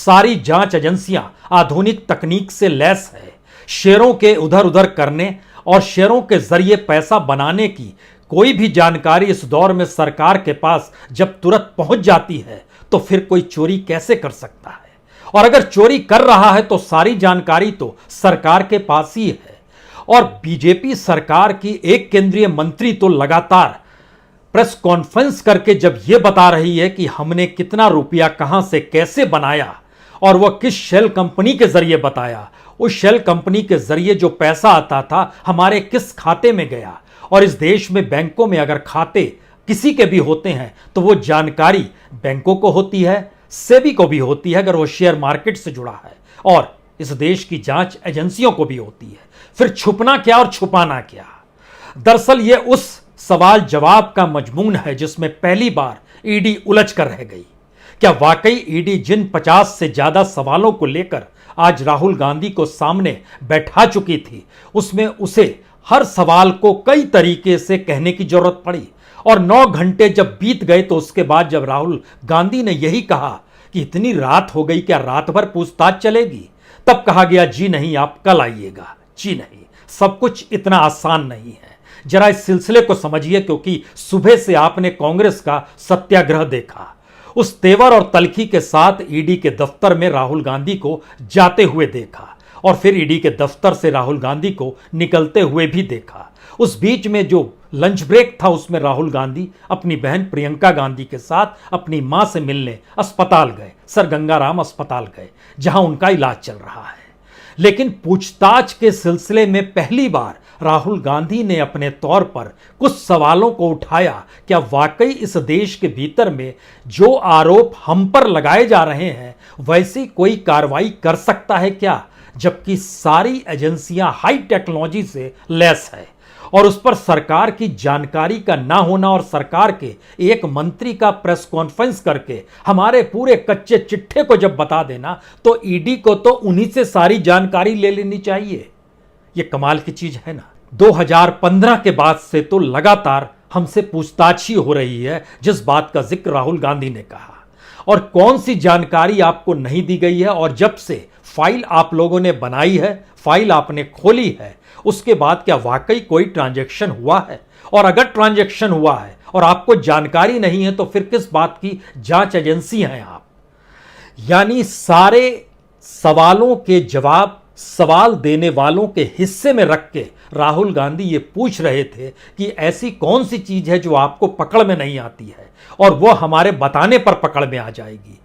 सारी जांच एजेंसियां आधुनिक तकनीक से लैस है। शेयरों के उधर उधर करने और शेयरों के जरिए पैसा बनाने की कोई भी जानकारी इस दौर में सरकार के पास जब तुरंत पहुंच जाती है तो फिर कोई चोरी कैसे कर सकता है? और अगर चोरी कर रहा है तो सारी जानकारी तो सरकार के पास ही है। और बीजेपी सरकार की एक केंद्रीय मंत्री तो लगातार प्रेस कॉन्फ्रेंस करके जब यह बता रही है कि हमने कितना रुपया कहां से कैसे बनाया और वह किस शेल कंपनी के जरिए बताया, उस शेल कंपनी के जरिए जो पैसा आता था हमारे किस खाते में गया। और इस देश में बैंकों में अगर खाते किसी के भी होते हैं तो वो जानकारी बैंकों को होती है, सेबी को भी होती है अगर वो शेयर मार्केट से जुड़ा है, और इस देश की जांच एजेंसियों को भी होती है। फिर छुपना क्या और छुपाना क्या? दरअसल ये उस सवाल जवाब का मजमून है जिसमें पहली बार ईडी उलझ कर रह गई। क्या वाकई ईडी जिन 50 से ज्यादा सवालों को लेकर आज राहुल गांधी को सामने बैठा चुकी थी, उसमें उसे हर सवाल को कई तरीके से कहने की जरूरत पड़ी? और 9 घंटे जब बीत गए तो उसके बाद जब राहुल गांधी ने यही कहा कि इतनी रात हो गई, क्या रात भर पूछताछ चलेगी, तब कहा गया जी नहीं, आप कल आइएगा। जी नहीं, सब कुछ इतना आसान नहीं है। जरा इस सिलसिले को समझिए, क्योंकि सुबह से आपने कांग्रेस का सत्याग्रह देखा। उस तेवर और तलखी के साथ ईडी के दफ्तर में राहुल गांधी को जाते हुए देखा और फिर ईडी के दफ्तर से राहुल गांधी को निकलते हुए भी देखा। उस बीच में जो लंच ब्रेक था उसमें राहुल गांधी अपनी बहन प्रियंका गांधी के साथ अपनी मां से मिलने अस्पताल गए, सर गंगाराम अस्पताल गए, जहां उनका इलाज चल रहा है। लेकिन पूछताछ के सिलसिले में पहली बार राहुल गांधी ने अपने तौर पर कुछ सवालों को उठाया। क्या वाकई इस देश के भीतर में जो आरोप हम पर लगाए जा रहे हैं वैसी कोई कार्रवाई कर सकता है क्या, जबकि सारी एजेंसियां हाई टेक्नोलॉजी से लैस है? और उस पर सरकार की जानकारी का ना होना और सरकार के एक मंत्री का प्रेस कॉन्फ्रेंस करके हमारे पूरे कच्चे चिट्ठे को जब बता देना, तो ईडी को तो उन्हीं से सारी जानकारी ले लेनी चाहिए। ये कमाल की चीज है ना। 2015 के बाद से तो लगातार हमसे पूछताछ ही हो रही है, जिस बात का जिक्र राहुल गांधी ने कहा। और कौन सी जानकारी आपको नहीं दी गई है? और जब से फाइल आप लोगों ने बनाई है, फाइल आपने खोली है, उसके बाद क्या वाकई कोई ट्रांजैक्शन हुआ है? और अगर ट्रांजैक्शन हुआ है और आपको जानकारी नहीं है तो फिर किस बात की जांच एजेंसी हैं आप? यानी सारे सवालों के जवाब सवाल देने वालों के हिस्से में रख के राहुल गांधी ये पूछ रहे थे कि ऐसी कौन सी चीज है जो आपको पकड़ में नहीं आती है और वो हमारे बताने पर पकड़ में आ जाएगी।